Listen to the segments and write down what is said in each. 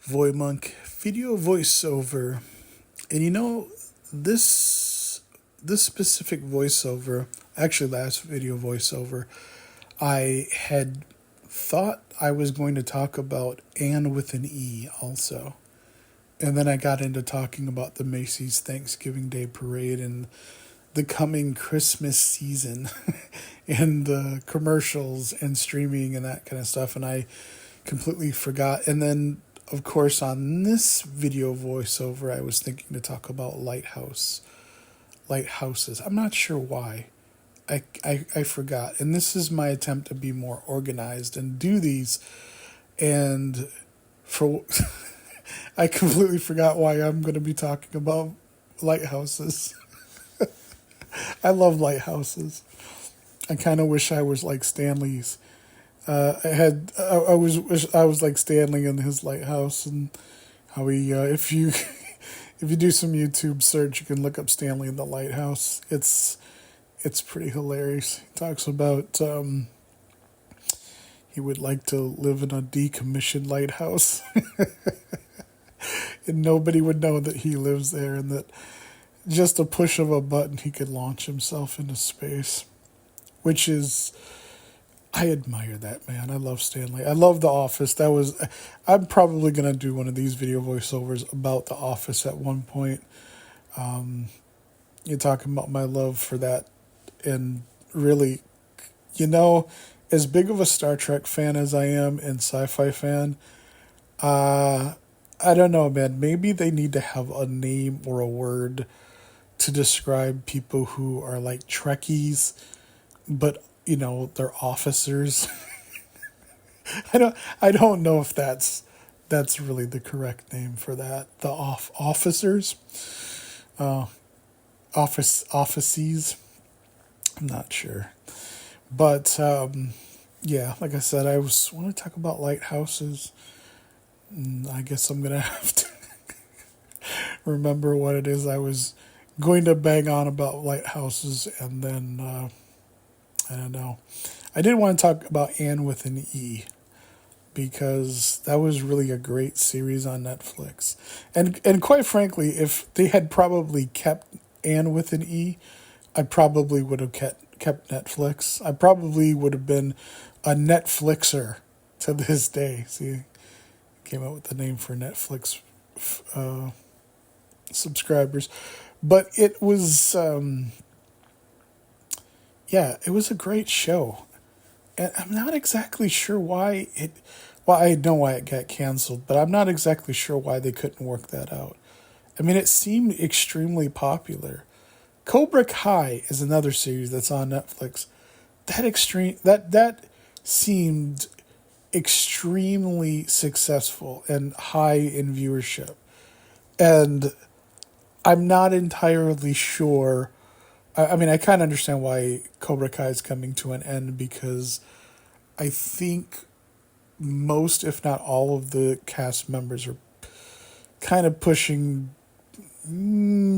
VoyMonk video voiceover. And this specific voiceover, actually last video voiceover, I had thought I was going to talk about "and" with an E also. And then I got into talking about the Macy's Thanksgiving Day Parade and the coming Christmas season and the commercials and streaming and that kind of stuff. And I completely forgot. And then, of course, on this video voiceover, I was thinking to talk about lighthouses. I'm not sure why. I forgot. And this is my attempt to be more organized and do these. And for I completely forgot why I'm going to be talking about lighthouses. I love lighthouses. I kind of wish I was like Stanley's. I was like Stanley in his lighthouse, and how he if you if you do some YouTube search, you can look up Stanley in the lighthouse. It's pretty hilarious. He talks about he would like to live in a decommissioned lighthouse, and nobody would know that he lives there, and that just a push of a button he could launch himself into space, which is. I admire that, man. I love Stanley. I love The Office. I'm probably going to do one of these video voiceovers about The Office at one point. You're talking about my love for that. And really, as big of a Star Trek fan as I am and sci-fi fan, I don't know, man. Maybe they need to have a name or a word to describe people who are like Trekkies, but they're officers. I don't know if that's really the correct name for that. The officers, offices. I'm not sure, but yeah, like I said, I want to talk about lighthouses. I guess I'm gonna have to remember what it is I was going to bang on about lighthouses, and then. I don't know. I did want to talk about "and" with an E, because that was really a great series on Netflix. And quite frankly, if they had probably kept "and" with an E, I probably would have kept Netflix. I probably would have been a Netflixer to this day. See, came up with the name for Netflix subscribers. But it was... yeah, it was a great show. And I'm not exactly sure why well, I know why it got canceled, but I'm not exactly sure why they couldn't work that out. I mean, it seemed extremely popular. Cobra Kai is another series that's on Netflix. That seemed extremely successful and high in viewership. And I'm not entirely sure. I mean, I kind of understand why Cobra Kai is coming to an end, because I think most, if not all, of the cast members are kind of pushing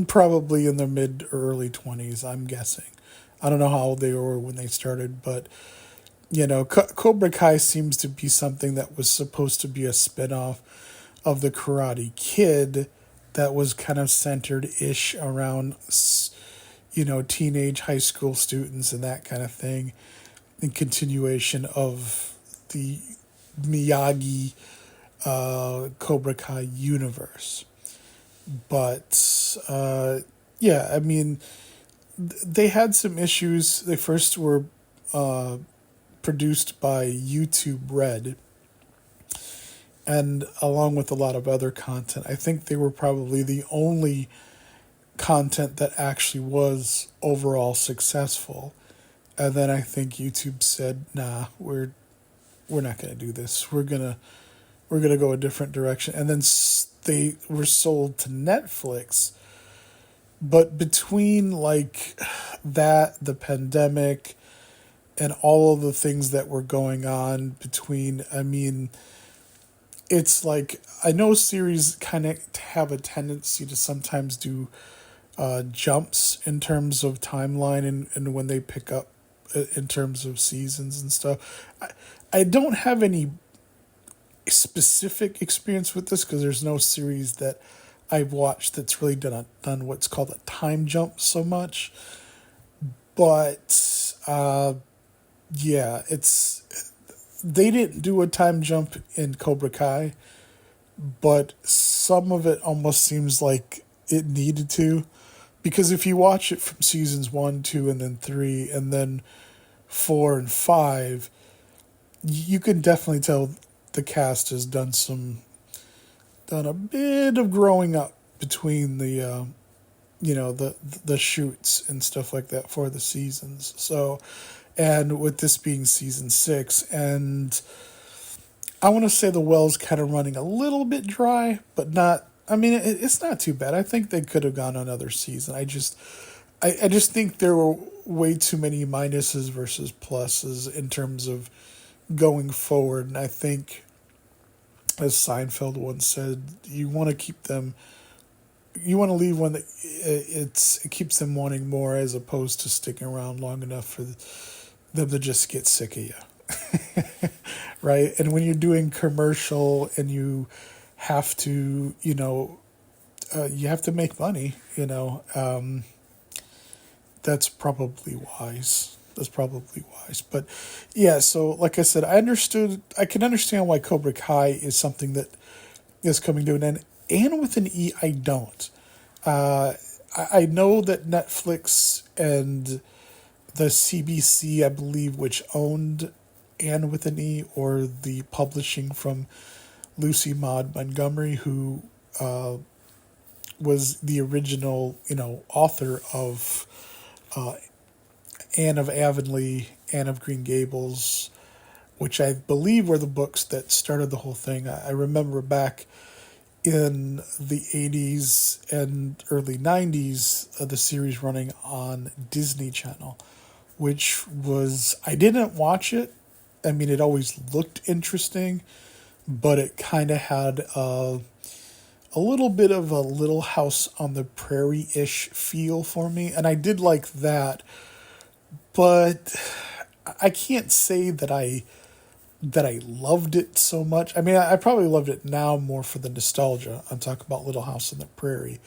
probably in their mid or early 20s, I'm guessing. I don't know how old they were when they started, but, Cobra Kai seems to be something that was supposed to be a spinoff of the Karate Kid that was kind of centered-ish around teenage high school students and that kind of thing, in continuation of the Miyagi Cobra Kai universe. But, yeah, I mean, they had some issues. They first were produced by YouTube Red, and along with a lot of other content, I think they were probably the only content that actually was overall successful. And then I think YouTube said, nah, we're not going to do this. We're going to go a different direction. And then they were sold to Netflix. But between like that, the pandemic, and all of the things that were going on it's like, I know series kind of have a tendency to sometimes do jumps in terms of timeline and when they pick up in terms of seasons and stuff. I don't have any specific experience with this because there's no series that I've watched that's really done what's called a time jump so much. But yeah, it's they didn't do a time jump in Cobra Kai, but some of it almost seems like it needed to. Because if you watch it from seasons 1, 2, and then 3, and then 4 and 5, you can definitely tell the cast has done a bit of growing up between the shoots and stuff like that for the seasons. So, and with this being season 6, and I want to say the well's kind of running a little bit dry, but not. I mean, it's not too bad. I think they could have gone another season. I just think there were way too many minuses versus pluses in terms of going forward. And I think, as Seinfeld once said, you want to keep them. You want to leave one that it keeps them wanting more, as opposed to sticking around long enough for them to just get sick of you. Right? And when you're doing commercial and you have to, you have to make money, that's probably wise. That's probably wise. But yeah, so like I said, I can understand why Cobra Kai is something that is coming to an end. And with an E, I don't. I know that Netflix and the CBC, I believe, which owned Anne with an E, or the publishing from Lucy Maud Montgomery, who was the original, author of Anne of Avonlea, Anne of Green Gables, which I believe were the books that started the whole thing. I remember back in the 80s and early 90s, the series running on Disney Channel, which was, I didn't watch it. I mean, it always looked interesting, but it kind of had a little bit of a Little House on the Prairie-ish feel for me. And I did like that, but I can't say that I loved it so much. I mean, I probably loved it now more for the nostalgia. I'm talking about Little House on the Prairie.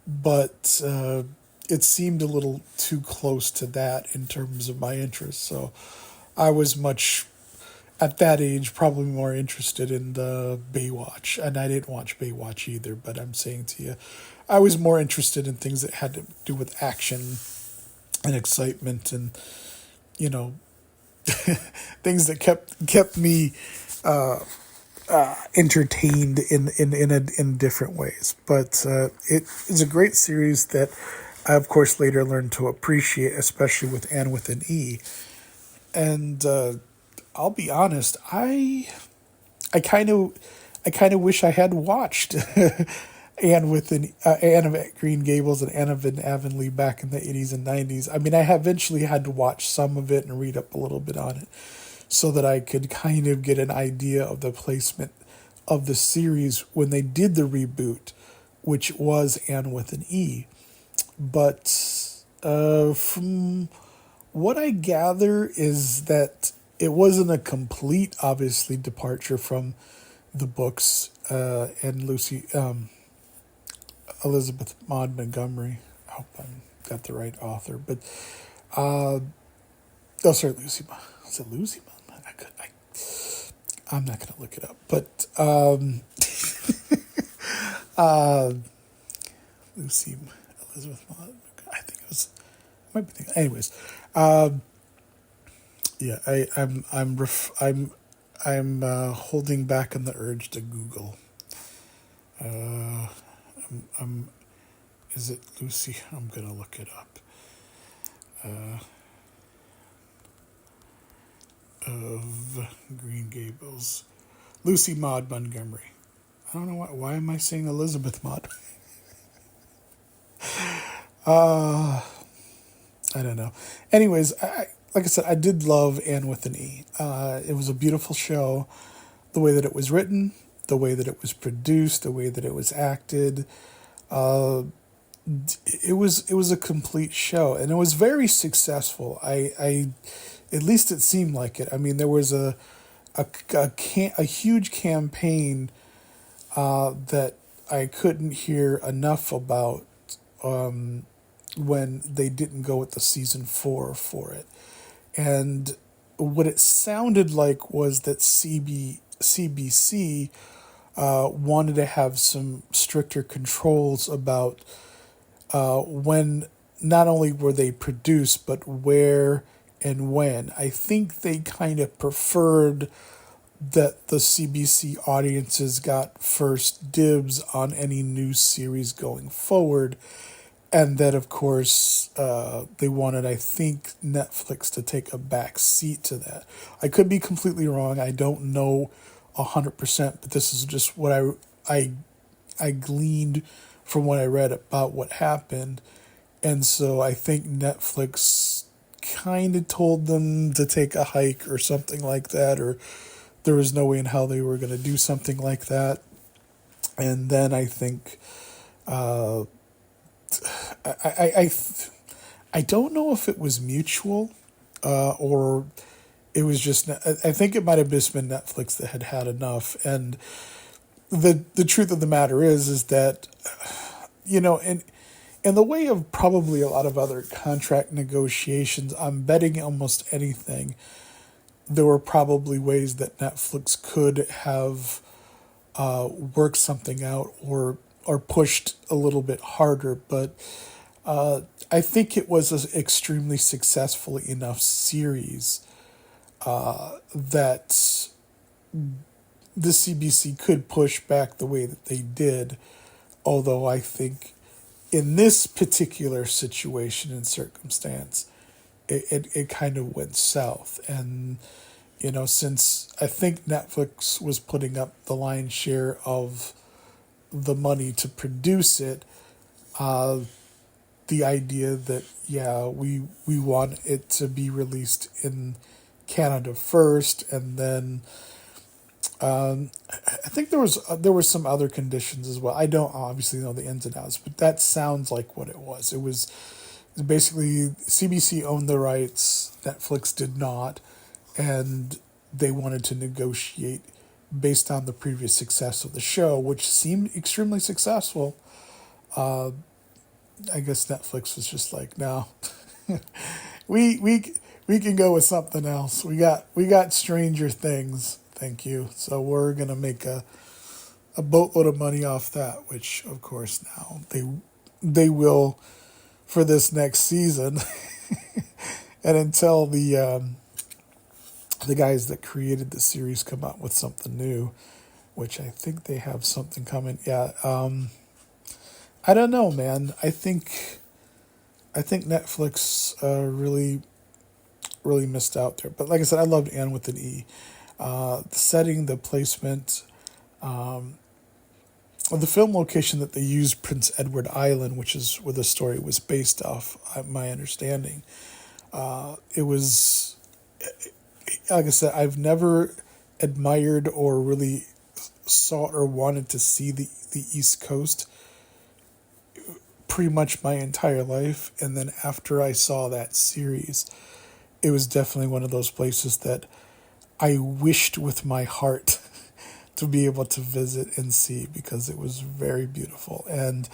But it seemed a little too close to that in terms of my interest. So I was much, at that age, probably more interested in the Baywatch. And I didn't watch Baywatch either, but I'm saying to you, I was more interested in things that had to do with action and excitement and, things that kept me entertained in different ways. But it is a great series that I, of course, later learned to appreciate, especially with Anne with an E. And I'll be honest, I kind of wish I had watched Anne of Green Gables and Anne of Avonlea back in the 80s and 90s. I mean, I eventually had to watch some of it and read up a little bit on it so that I could kind of get an idea of the placement of the series when they did the reboot, which was Anne with an E. But from what I gather is that it wasn't a complete, obviously, departure from the books and Elizabeth Maud Montgomery. I hope I got the right author. But, sorry, Lucy. Is it Lucy Maud? I'm not going to look it up. But Lucy Elizabeth Maud. I think it was. I might be thinking. Anyways, yeah. I'm holding back on the urge to Google. Is it Lucy? I'm gonna look it up. Of Green Gables, Lucy Maud Montgomery. I don't know why am I saying Elizabeth Maud? I don't know. Anyways, like I said, I did love Anne with an E. It was a beautiful show. The way that it was written, the way that it was produced, the way that it was acted. It was a complete show, and it was very successful. I at least it seemed like it. I mean, there was a huge campaign that I couldn't hear enough about when they didn't go with the season 4 for it. And what it sounded like was that CBC wanted to have some stricter controls about when not only were they produced, but where and when. I think they kind of preferred that the CBC audiences got first dibs on any new series going forward. And that, of course, they wanted, I think, Netflix to take a back seat to that. I could be completely wrong. I don't know 100%, but this is just what I gleaned from what I read about what happened. And so I think Netflix kind of told them to take a hike or something like that, or there was no way in hell they were going to do something like that. And then I think I don't know if it was mutual or it was just. I think it might have just been Netflix that had enough. And the truth of the matter is that in the way of probably a lot of other contract negotiations, I'm betting almost anything. There were probably ways that Netflix could have worked something out or pushed a little bit harder, but I think it was an extremely successful enough series that the CBC could push back the way that they did. Although I think in this particular situation and circumstance, it kind of went south. And, since I think Netflix was putting up the lion's share of the money to produce it, the idea that, we want it to be released in Canada first, and then I think there were some other conditions as well. I don't obviously know the ins and outs, but that sounds like what it was. It was basically CBC owned the rights, Netflix did not, and they wanted to negotiate based on the previous success of the show, which seemed extremely successful. I guess Netflix was just like, no, we can go with something else. We got Stranger Things, thank you. So we're gonna make a boatload of money off that, which of course now they will for this next season, and until the guys that created the series come out with something new, which I think they have something coming. Yeah, I don't know, man. I think Netflix really missed out there. But like I said, I loved Anne with an E. The setting, the placement, the film location that they used, Prince Edward Island, which is where the story was based off, my understanding. It was, like I said, I've never admired or really saw or wanted to see the East Coast pretty much my entire life. And then after I saw that series, it was definitely one of those places that I wished with my heart to be able to visit and see, because it was very beautiful. And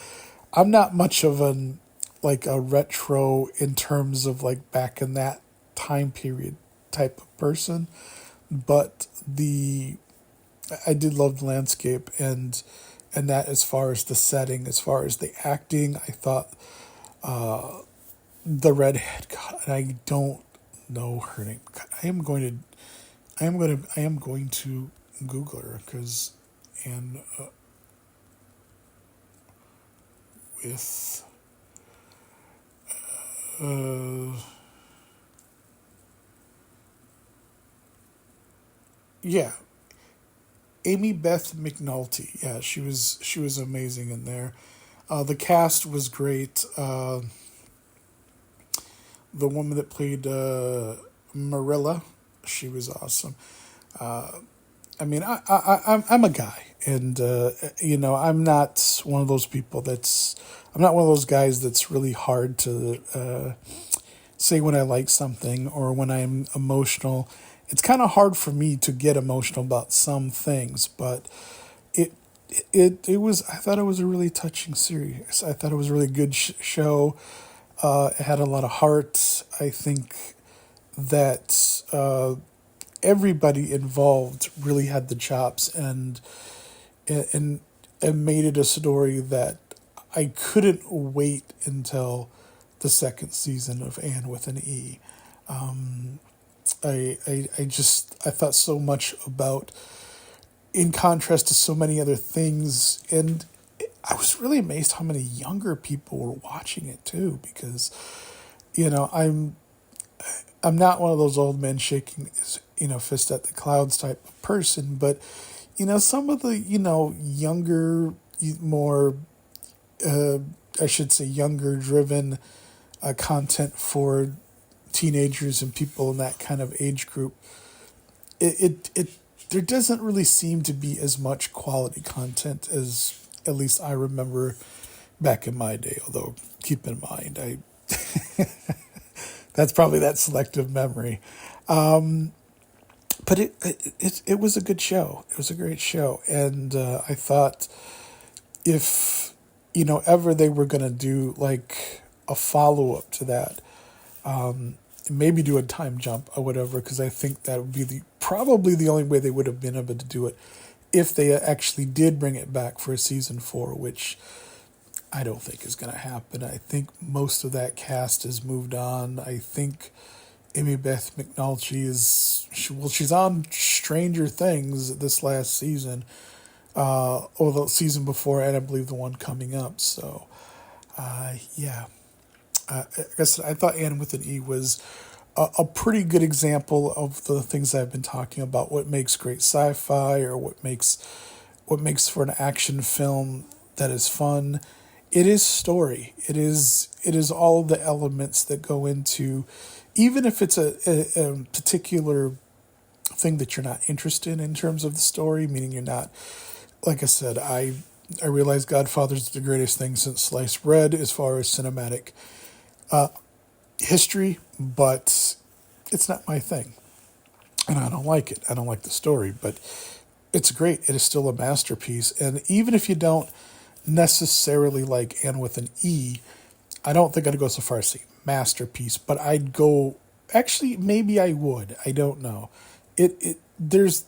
I'm not much of a retro in terms of like back in that time period type of person, but I did love the landscape and that, as far as the setting, as far as the acting, I thought the redhead, God, and I don't know her name. God, I am going to Google her, because with yeah, Amy Beth McNulty. Yeah, she was amazing in there. The cast was great. The woman that played Marilla, she was awesome. I'm a guy, and I'm not one of those people I'm not one of those guys that's really hard to say when I like something or when I'm emotional. it's kind of hard for me to get emotional about some things, but it it was, I thought it was a really touching series. I thought it was a really good show. It had a lot of heart. I think that everybody involved really had the chops, and and made it a story that I couldn't wait until the second season of Anne with an E. I thought so much about, in contrast to so many other things, and I was really amazed how many younger people were watching it too, because I'm not one of those old men shaking his, fist at the clouds type of person, but some of the younger, more I should say younger driven content for teenagers and people in that kind of age group, it there doesn't really seem to be as much quality content as at least I remember back in my day. Although keep in mind, I that's probably that selective memory. But it was a good show. It was a great show, and I thought if ever they were gonna do like a follow up to that, maybe do a time jump or whatever, because I think that would be probably the only way they would have been able to do it if they actually did bring it back for a season 4, which I don't think is going to happen. I think most of that cast has moved on. I think Amy Beth McNulty she's on Stranger Things this last season, or the season before, and I believe the one coming up. So, yeah. I guess I thought Anne with an E was a pretty good example of the things I've been talking about. What makes great sci-fi, or what makes for an action film that is fun. It is story. It is all the elements that go into, even if it's a particular thing that you're not interested in terms of the story, meaning you're not, like I said, I realize Godfather's the greatest thing since sliced bread as far as cinematic history, but it's not my thing, and I don't like it. I don't like the story, but it's great. It is still a masterpiece, and even if you don't necessarily like Anne with an E, I don't think I'd go so far as to say masterpiece, but I'd go, actually maybe I would. I don't know. There's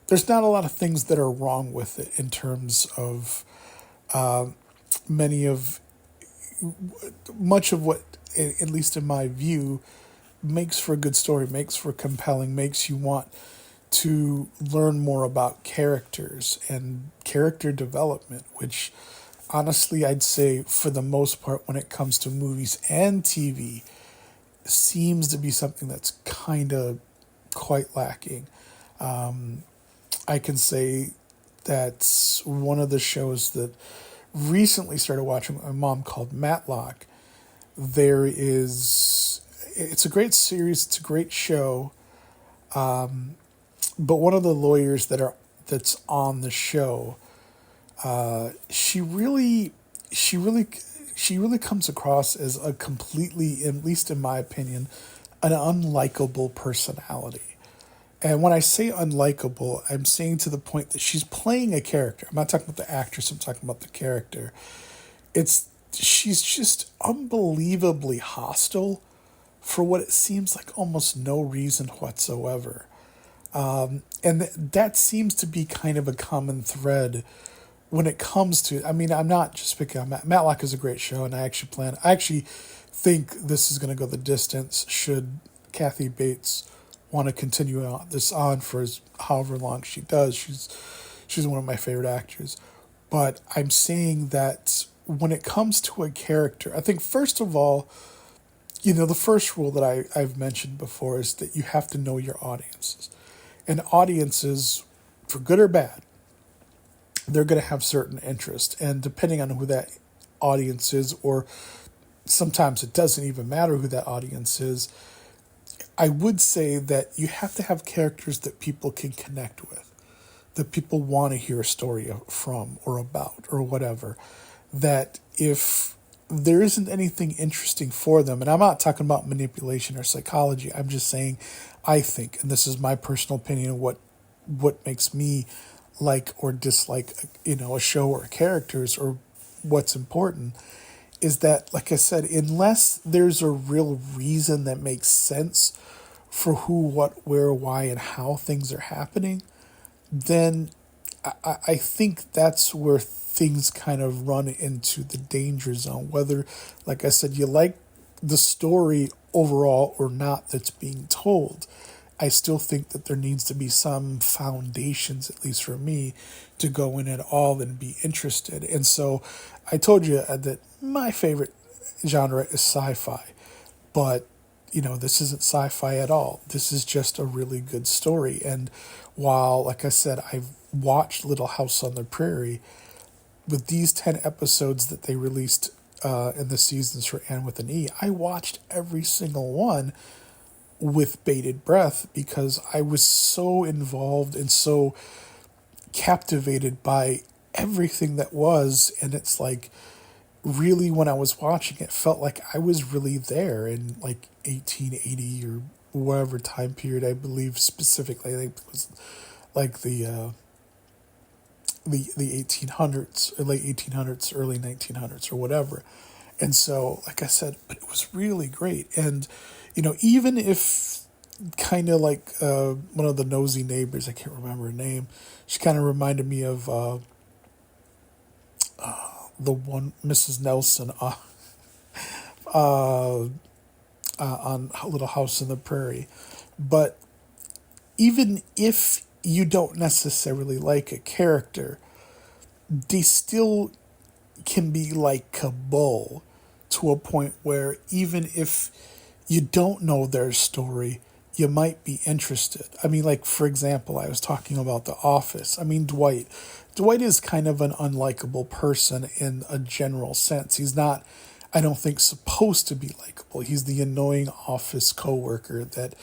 not a lot of things that are wrong with it in terms of much of what, at least in my view, makes for a good story, makes for compelling, makes you want to learn more about characters and character development, which honestly I'd say for the most part when it comes to movies and TV seems to be something that's kind of quite lacking. I can say that's one of the shows that recently started watching with my mom, called Matlock. It's a great series, it's a great show, but one of the lawyers that's on the show, she really comes across as a completely, at least in my opinion, an unlikable personality. And when I say unlikable, I'm saying to the point that she's playing a character. I'm not talking about the actress, I'm talking about the character. She's just unbelievably hostile for what it seems like almost no reason whatsoever. And that seems to be kind of a common thread when it comes to, I mean, I'm not just picking on Matlock is a great show, and I actually think this is going to go the distance should Kathy Bates want to continue this on for however long she does. She's one of my favorite actors. But I'm saying that when it comes to a character, I think first of all, the first rule that I've mentioned before is that you have to know your audiences. And audiences, for good or bad, they're going to have certain interest. And depending on who that audience is, or sometimes it doesn't even matter who that audience is, I would say that you have to have characters that people can connect with, that people want to hear a story from or about or whatever. That if there isn't anything interesting for them, and I'm not talking about manipulation or psychology, I'm just saying I think, and this is my personal opinion, what makes me like or dislike, a show or characters, or what's important, is that, like I said, unless there's a real reason that makes sense for who, what, where, why, and how things are happening, then I think that's where things kind of run into the danger zone. Whether, like I said, you like the story overall or not that's being told, I still think that there needs to be some foundations, at least for me, to go in at all and be interested. And so I told you that my favorite genre is sci-fi, but this isn't sci-fi at all. This is just a really good story. And while, like I said, I've watched Little House on the Prairie, with these 10 episodes that they released in the seasons for Anne with an E, I watched every single one with bated breath because I was so involved and so captivated by everything that was. And it's like, really, when I was watching it, felt like I was really there in like 1880 or whatever time period. I believe specifically, I think it was like the 1800s, or late 1800s, early 1900s, or whatever. And so, like I said, but it was really great. And even if kind of like one of the nosy neighbors, I can't remember her name, she kind of reminded me of the one Mrs. Nelson on Little House in the Prairie. But even if you don't necessarily like a character, they still can be likable to a point where even if you don't know their story, you might be interested. I mean, like, for example, I was talking about The Office. I mean, Dwight. Dwight is kind of an unlikable person in a general sense. He's not, I don't think, supposed to be likable. He's the annoying office coworker that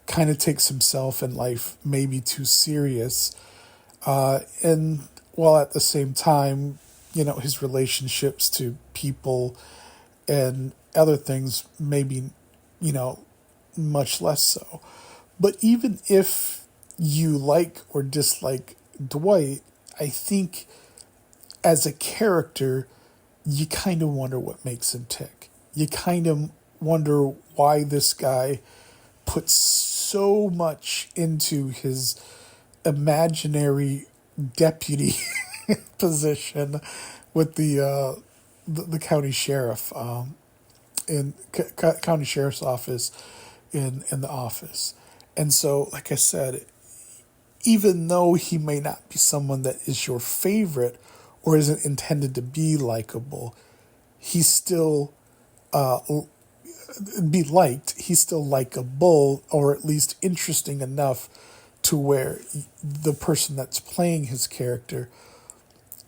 kind of takes himself and life maybe too serious. And while at the same time, his relationships to people and other things maybe, much less so. But even if you like or dislike Dwight, I think as a character, you kind of wonder what makes him tick. You kind of wonder why this guy puts so much into his imaginary deputy position with the county sheriff in county sheriff's office in the office. And so, like I said, even though he may not be someone that is your favorite or isn't intended to be likable, he's still be liked. He's still likable, or at least interesting enough to where the person that's playing his character,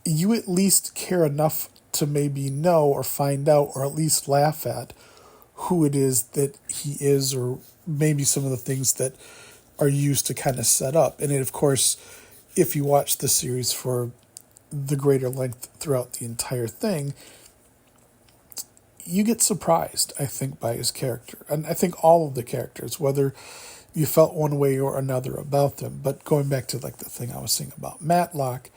you at least care enough to maybe know or find out or at least laugh at who it is that he is, or maybe some of the things that are used to kind of set up. And of course, if you watch the series for the greater length throughout the entire thing, you get surprised, I think, by his character. And I think all of the characters, whether you felt one way or another about them. But going back to like the thing I was saying about Matlock,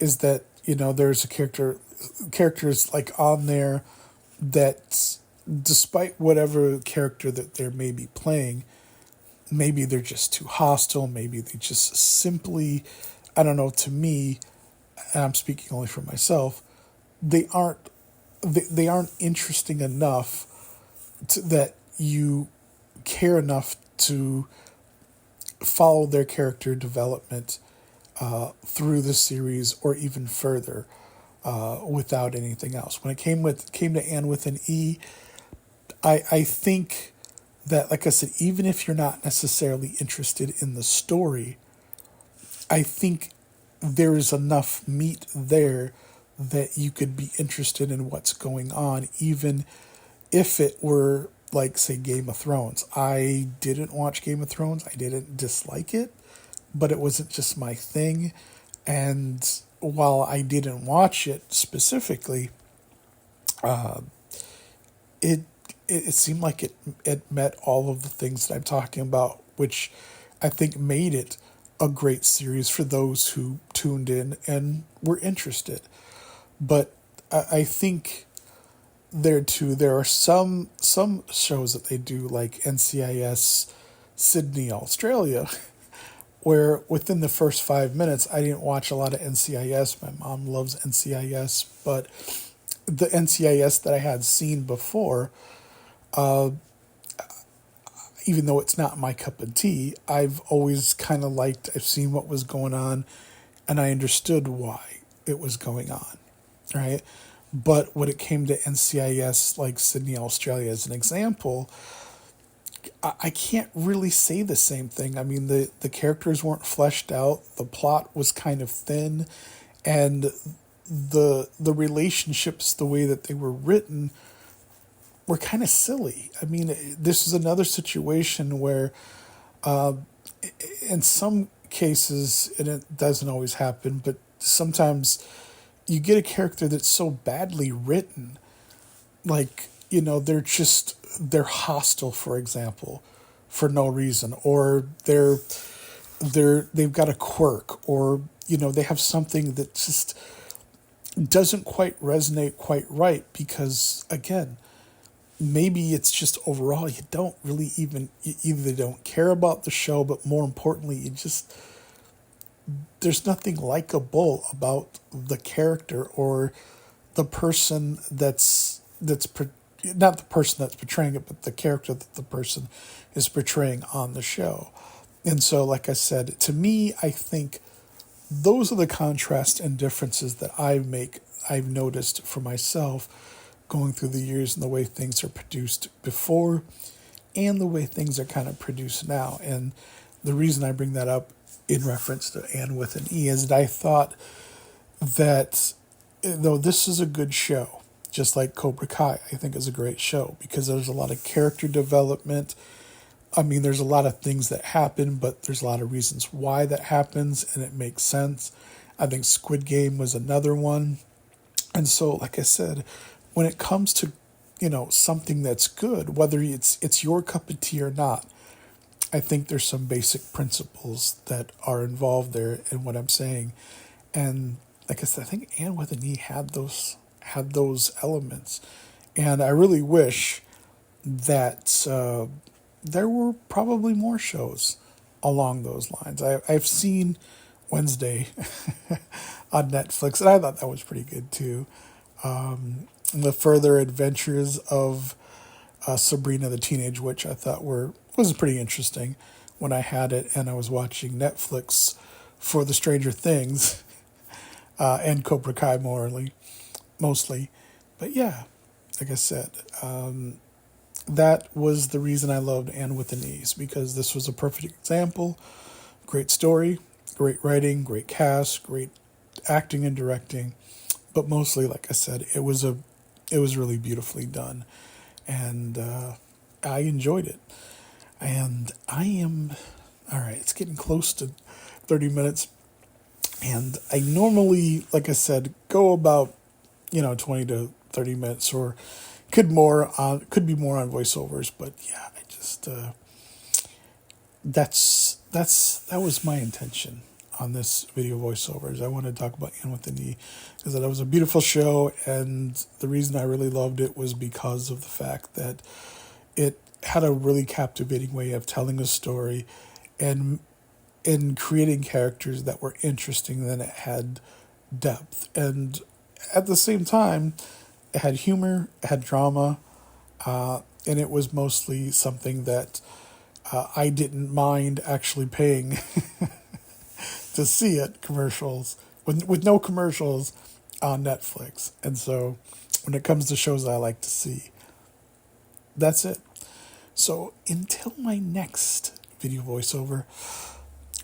is that, there's characters like on there that, despite whatever character that they're maybe playing, maybe they're just too hostile, maybe they just simply, I don't know, to me, and I'm speaking only for myself, they aren't interesting enough that you care enough to follow their character development through the series or even further without anything else. When it came to Anne with an E, I think that, like I said, even if you're not necessarily interested in the story, I think there is enough meat there that you could be interested in what's going on, even if it were like, say, Game of Thrones. I didn't watch Game of Thrones. I didn't dislike it, but it wasn't just my thing. And while I didn't watch it specifically, it seemed like it met all of the things that I'm talking about which I think made it a great series for those who tuned in and were interested. But I think there too, there are some shows that they do, like NCIS Sydney, Australia, where within the first 5 minutes, I didn't watch a lot of NCIS. My mom loves NCIS, but the NCIS that I had seen before, even though it's not my cup of tea, I've always kind of liked, I've seen what was going on, and I understood why it was going on, right? But when it came to NCIS, like Sydney, Australia, as an example, I can't really say the same thing. I mean, the characters weren't fleshed out, the plot was kind of thin, and the relationships, the way that they were written, were kind of silly. I mean, this is another situation where, in some cases, and it doesn't always happen, but sometimes you get a character that's so badly written, like, they're hostile, for example, for no reason, or they've got a quirk, or they have something that just doesn't quite resonate quite right, because again, maybe it's just overall you don't really you either don't care about the show, but more importantly, there's nothing likable about the character or the person not the person that's portraying it, but the character that the person is portraying on the show. And so, like I said, to me, I think those are the contrasts and differences that I've noticed for myself going through the years, and the way things are produced before and the way things are kind of produced now. And the reason I bring that up in reference to Anne with an E is that I thought that, though this is a good show, just like Cobra Kai, I think is a great show because there's a lot of character development. I mean, there's a lot of things that happen, but there's a lot of reasons why that happens, and it makes sense. I think Squid Game was another one. And so, like I said, when it comes to, something that's good, whether it's your cup of tea or not, I think there's some basic principles that are involved there in what I'm saying. And like I said, I think Anne with an E had those elements. And I really wish that there were probably more shows along those lines. I've seen Wednesday on Netflix, and I thought that was pretty good too. The further adventures of Sabrina the Teenage Witch, I thought was pretty interesting when I had it, and I was watching Netflix for the Stranger Things and Cobra Kai mostly. But yeah, like I said, that was the reason I loved Anne with an E, because this was a perfect example. Great story, great writing, great cast, great acting and directing, but mostly, like I said, it was really beautifully done, and I enjoyed it. And I am, all right, it's getting close to 30 minutes, and I normally, like I said, go about 20 to 30 minutes, or could be more on voiceovers, but yeah, I just that was my intention on this video voiceovers. I wanted to talk about Anne with an E because that was a beautiful show, and the reason I really loved it was because of the fact that it had a really captivating way of telling a story and in creating characters that were interesting, then it had depth, and at the same time it had humor, it had drama, and it was mostly something that I didn't mind actually paying to see it, commercials with no commercials on Netflix. And so when it comes to shows I like to see, that's it. So until my next video voiceover,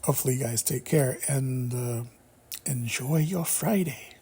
hopefully you guys take care and enjoy your Friday.